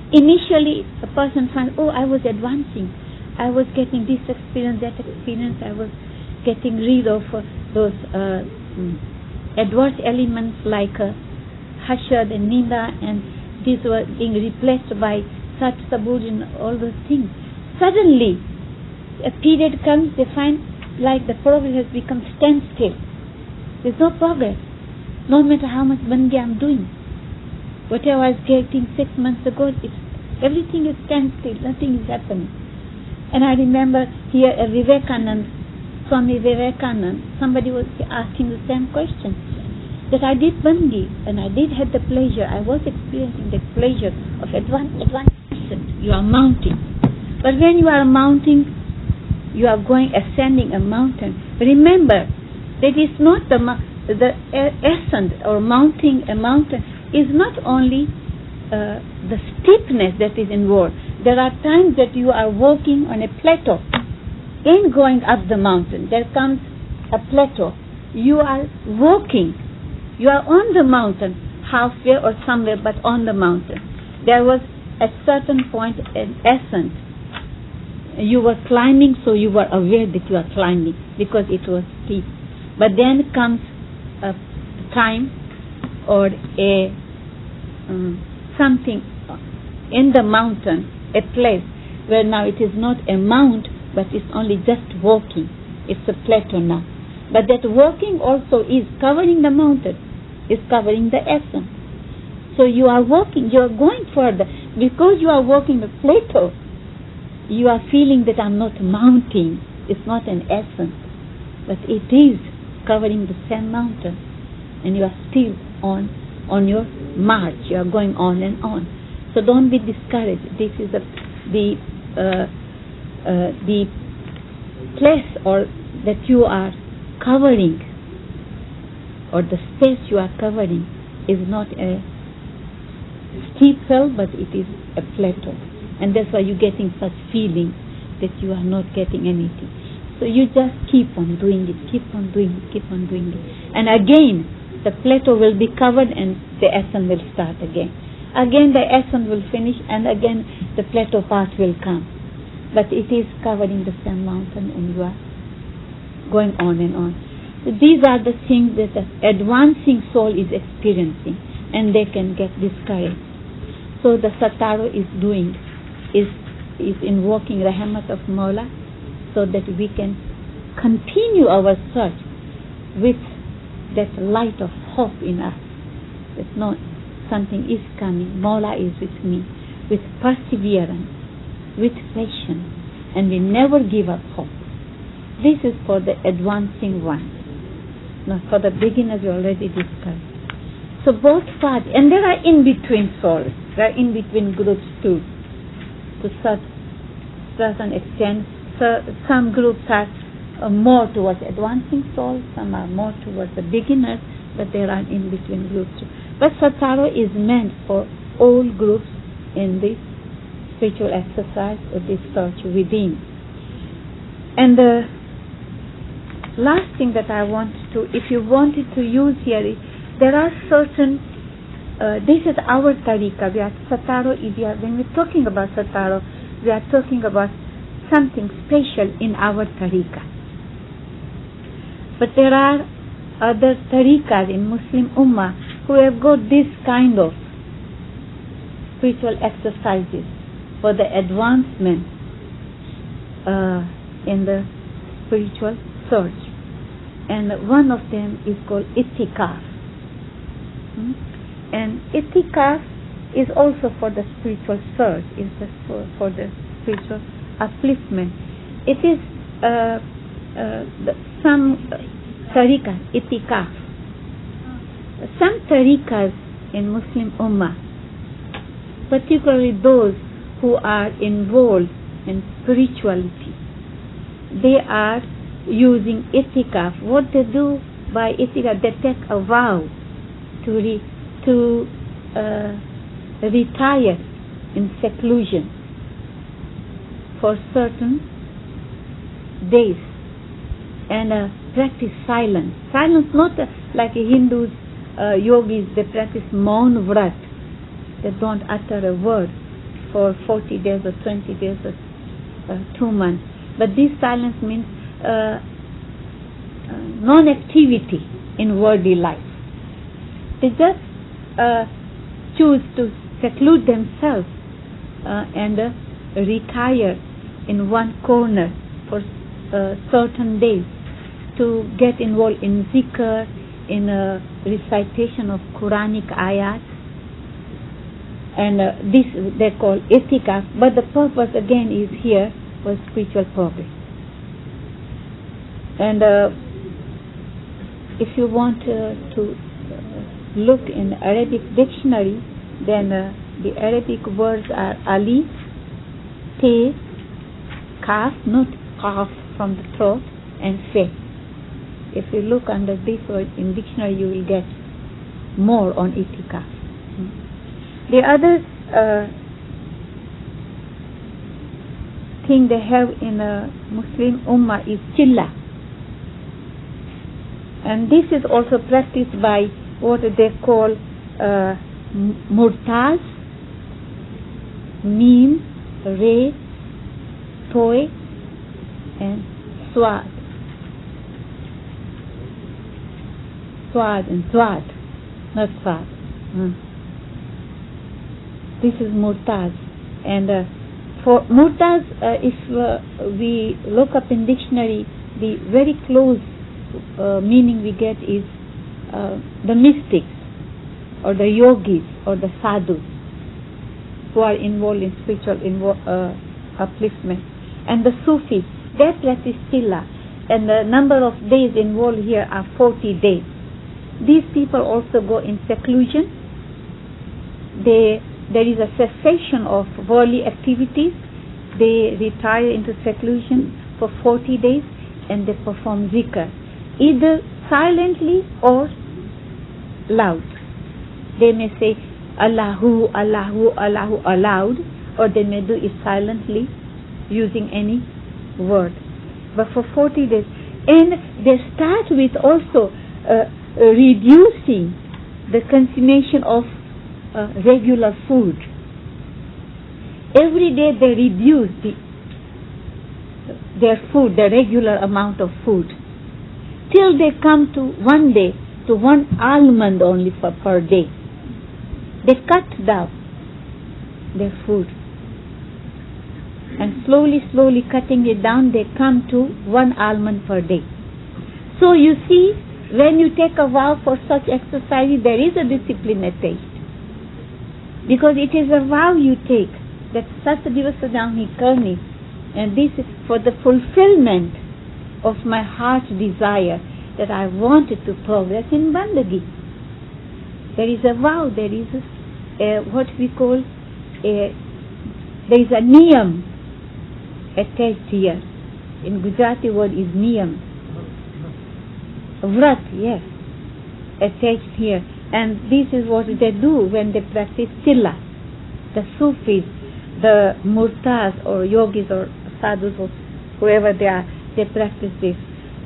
initially a person finds, oh, I was advancing. I was getting this experience, that experience. I was getting rid of those adverse elements like hashad and nida, and these were being replaced by sat, sabur, and all those things. Suddenly, a period comes, they find like the progress has become standstill. There's no progress, no matter how much bandi I'm doing. Whatever I was getting 6 months ago, everything is standstill, nothing is happening. And I remember here Swami Vivekanand, somebody was asking the same question, that I did bandi and I did have the pleasure, I was experiencing the pleasure of advancement. You are mounting. But when you are mounting, you are ascending a mountain. Remember, that is not the essence, or mounting a mountain is not only the steepness that is involved. There are times that you are walking on a plateau. In going up the mountain, there comes a plateau. You are walking. You are on the mountain, halfway or somewhere, but on the mountain. There was at certain point an essence. You were climbing, so you were aware that you are climbing because it was steep. But then comes a time or a something in the mountain, a place where now it is not a mount, but it's only just walking. It's a plateau now. But that walking also is covering the mountain, is covering the essence. So you are walking, you are going further. Because you are walking the plateau, you are feeling that I'm not mounting. It's not an essence, but it is covering the same mountain. And you are still on your march. You are going on and on. So don't be discouraged. This is the place or that you are covering or the space you are covering is not a steep hill, but it is a plateau. And that's why you're getting such feeling that you are not getting anything. So you just keep on doing it, keep on doing it, keep on doing it. And again, the plateau will be covered and the ascent will start again. Again the ascent will finish and again the plateau part will come. But it is covering the same mountain and you are going on and on. So these are the things that the advancing soul is experiencing, and they can get discouraged. So the Sataro is doing, is invoking Rahmat of Mawla, so that we can continue our search with that light of hope in us. That no, something is coming, Mawla is with me, with perseverance, with patience, and we never give up hope. This is for the advancing one. Now for the beginners we already discussed. So both parts, and there are in-between souls, there are in-between groups too, to certain extent. So some groups are more towards advancing souls, some are more towards the beginners, but there are in-between groups too. But Sataro is meant for all groups in this spiritual exercise or this search within. And the last thing that I want to, if you wanted to use here, is there are certain, this is our tariqa. We are Sataro, when we're talking about Sataro, we are talking about something special in our tariqa. But there are other tariqas in Muslim Ummah who have got this kind of spiritual exercises for the advancement in the spiritual search. And one of them is called itikaf. And itikaf is also for the spiritual search, is for the spiritual upliftment. It is some tariqas, itikaf. Some tariqas in Muslim Ummah, particularly those who are involved in spirituality, they are using itikaf. What they do by itikaf, they take a vow to retire in seclusion for certain days and practice silence. Silence, not like Hindus, yogis, they practice maun vrat. They don't utter a word for 40 days or 20 days or 2 months. But this silence means non-activity in worldly life. They just choose to seclude themselves and retire in one corner for certain days to get involved in zikr, in recitation of Quranic ayat, and this they call itikaf. But the purpose again is here for spiritual purpose. And if you want to look in Arabic dictionary, then the Arabic words are alif, te, kaf, not kaf from the throat, and fe. If you look under this word in dictionary, you will get more on itikaf. The other thing they have in a Muslim Ummah is chilla. And this is also practiced by what they call murtaz, mim, re, toy, and swad. Swad and swad, not swad. This is murtaz. And for murtaz, if we look up in dictionary, the very close meaning we get is the mystics or the yogis or the sadhus who are involved in spiritual upliftment. And the Sufis, they practice tilla, and the number of days involved here are 40 days. These people also go in seclusion. There is a cessation of worldly activities. They retire into seclusion for 40 days and they perform zikr, either silently or loud. They may say Allahu, Allahu, Allahu aloud, or they may do it silently using any word. But for 40 days. And they start with also reducing the consumption of regular food. Every day they reduce their food, the regular amount of food, till they come to one day to 1 almond only per day. They cut down their food, and slowly cutting it down, they come to 1 almond per day. So you see, when you take a vow for such exercise, there is a discipline attached, because it is a vow you take that Sat Divasajam Hi Karni, and this is for the fulfillment of my heart's desire that I wanted to progress in Bandagi. There is a vow, there is what we call there is a niyam attached here. In Gujarati word is niyam. Vrat, yes, attached here. And this is what they do when they practice Chilla. The Sufis, the Murtas or Yogis or Sadhus or whoever they are, they practice this.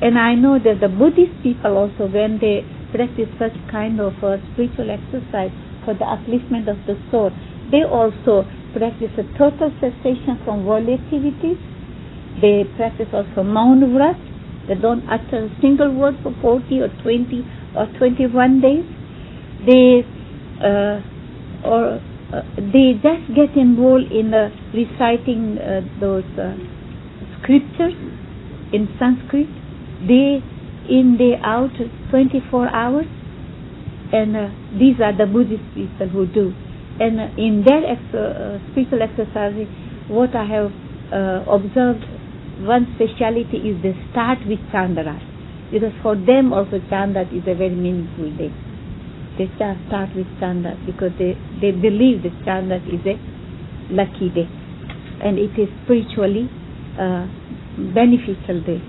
And I know that the Buddhist people also, when they practice such kind of spiritual exercise for the upliftment of the soul, they also practice a total cessation from worldly activities. They practice also Maun Vrat. They don't utter a single word for 40 or 20 or 21 days. They just get involved in reciting those scriptures in Sanskrit, day in, day out, 24 hours. And these are the Buddhist people who do. And in their spiritual exercises, what I have observed, one speciality is they start with Chandra, because for them also Chandra is a very meaningful day. They start with Chandra because they believe that Chandra is a lucky day and it is spiritually beneficial day.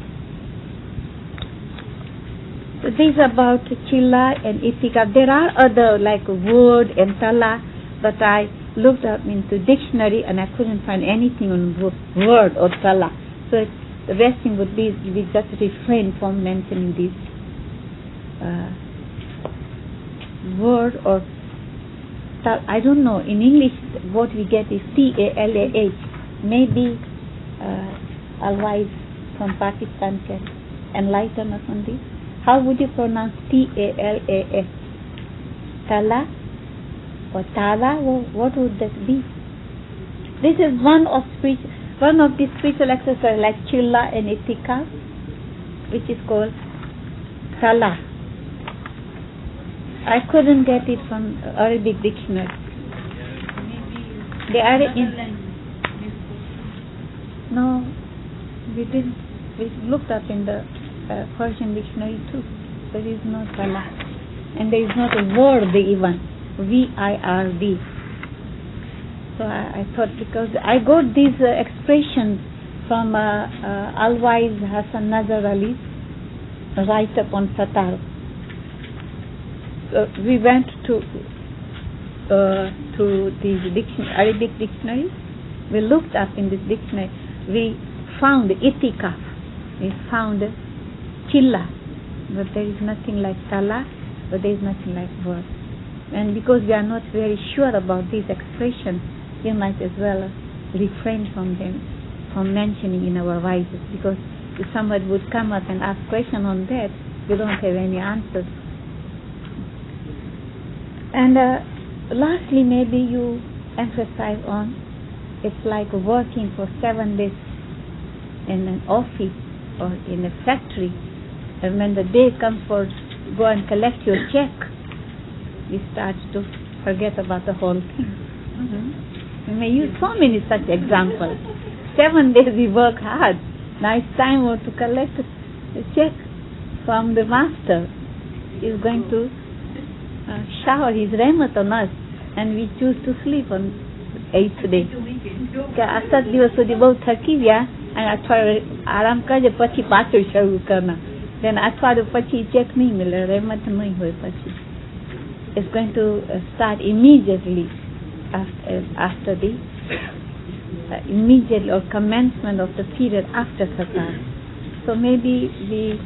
So this is about Chilla and Itika. There are other like word and Tala, but I looked up into dictionary and I couldn't find anything on word or Tala. So the best thing would be we just refrain from mentioning this word or I don't know. In English, what we get is Talah. Maybe Alwaeza from Pakistan can enlighten us on this. How would you pronounce Talah? Tala or Tala? What would that be? This is one of the spiritual exercises like Chilla and Itika, which is called Tala. I couldn't get it from Arabic dictionary. The no, we didn't. We looked up in the Persian dictionary too. There is no Tala, and there is not a word even, V-I-R-D. So I thought, because I got these expressions from Alwaeza Hassan Nazar Ali, write up on Satar. We went to these Arabic dictionaries. We looked up in this dictionary. We found Itikaf. We found Chilla, but there is nothing like Tala, but there is nothing like word. And because we are not very sure about these expressions, we might as well refrain from them, from mentioning in our vices, because if somebody would come up and ask question on that, we don't have any answers. And lastly, maybe you emphasize on, it's like working for 7 days in an office or in a factory, and when the day comes for go and collect your check, you start to forget about the whole thing. We may use so many such examples. 7 days we work hard. Now it's time to collect the check from the master. He's going to shower his rahmat on us, and we choose to sleep on 8th day. કે 7 દિવસ સુધી બહુ થકી ગયા અને અઠવાડિયું આરામ કરજે, પછી પાછું શરૂ કરના. then અઠવાડિયું પછી ચેક નહીં મળે, રહેમત નહીં હોય પછી. is going to start immediately after the immediate or commencement of the period after Satar. So maybe we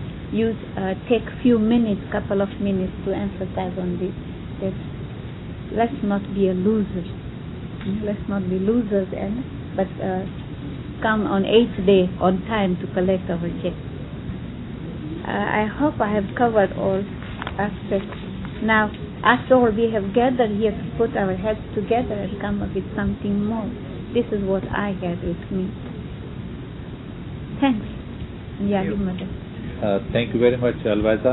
take few minutes, couple of minutes to emphasize on this, that let's not be a loser. Let's not be losers, but come on 8th day on time to collect our check. I hope I have covered all aspects. Now, after all, we have gathered here to put our heads together and come up with something more. This is what I have with me. Thanks. Madam. Thank you very much, Alwaeza.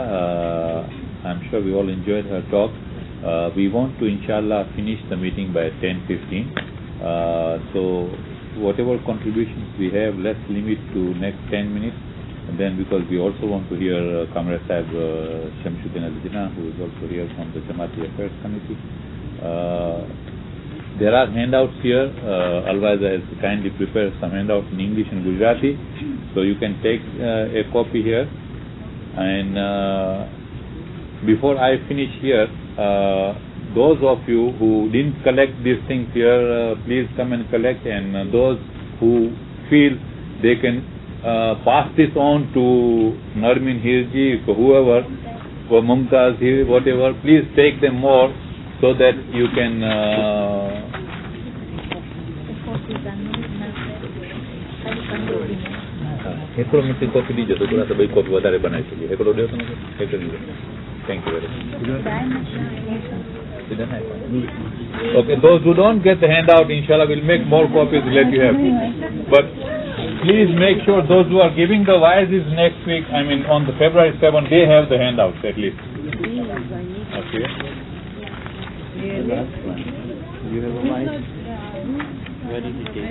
I'm sure we all enjoyed her talk. We want to, inshallah, finish the meeting by 10:15. So, whatever contributions we have, let's limit to next 10 minutes. And then, because we also want to hear Comrade Sahib Shamsuddin Alidina, who is also here from the Jamati Affairs Committee. There are handouts here. Alwaeza has kindly prepared some handouts in English and Gujarati. So you can take a copy here. And before I finish here, those of you who didn't collect these things here, please come and collect. And those who feel they can pass this on to Narmin Hirji, whoever, or Mumtaz, whatever, please take them more so that you can हिकिड़ो मूंखे copy ॾिजो त थोरा ॿई copy वधारे बनाए छॾियो हिकिड़ो ॾियो त मूंखे हिकिड़ो ॾिजो thank you very much okay those who don't get the handout inshallah will make more copies let you have but please make sure those who are giving the wires next week I mean on the February 7 they have the handouts at least okay you have a mic where did you take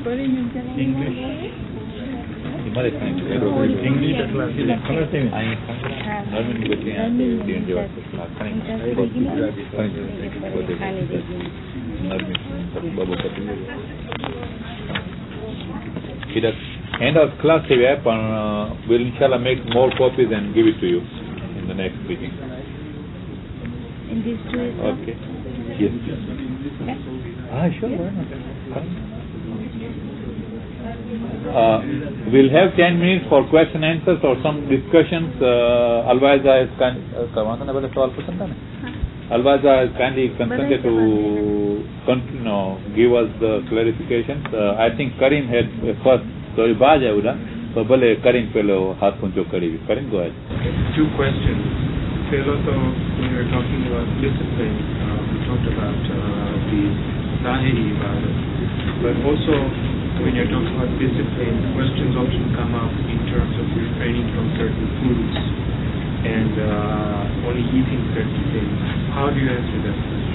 English. English class. Handout class we'll inshallah make more copies and give it to you in the next meeting. In these two? Okay. Yes. Sure. Why not? We'll have 10 minutes for question and answers or some discussions. Alwaeza has kindly consented to give us the clarifications. I think Karim had first. So Karim Karim, go ahead. Two questions. When we were talking about discipline, we talked about the Zahiri ibadah, but also when you're talking about discipline, questions often come up in terms of refraining from certain foods and only eating certain things. How do you answer that question?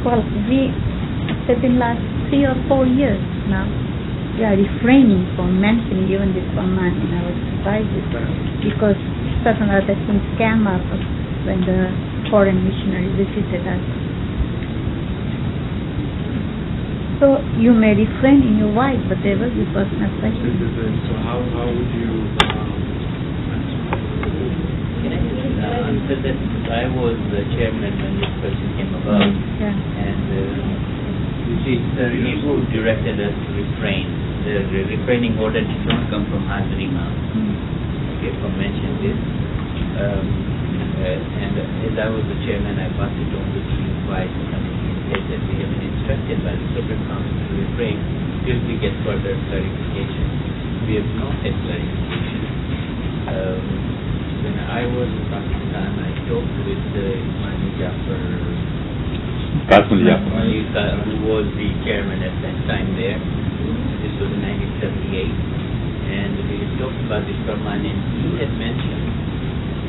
Well, we have been last 3 or 4 years now. We are refraining from mentioning even this command in our advices because certain other things came up when the foreign missionary visited us. So you may refrain in your wife, but there will be personal questions. So how would you answer that? I was the chairman when this question came about, and you see, Sir Ibu directed us to refrain. The refraining order did not come from Hazrima. From mentioned this. And as I was the chairman, I passed it on to the Vice Committee and said that we have been instructed by the Supreme Council to refrain till we get further clarification. We have not had clarification. When I was in Pakistan, I talked with Imam Jafar, who was the chairman at that time there. This was in 1978. And we talked about this Farman, and he had mentioned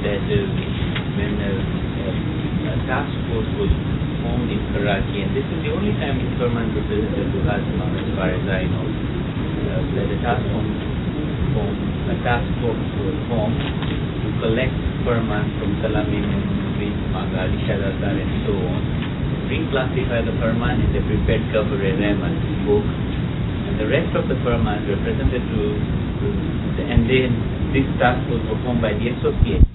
that when a task force was formed in Karachi, and this is the only time the Farman represented to Hazma, as far as I know, that a task force was formed to collect Farman from Salamin, Magali, Shadadar, and so on, reclassify the Farman in the prepared cover book, and the rest of the Farman represented and then this task was performed by the associate.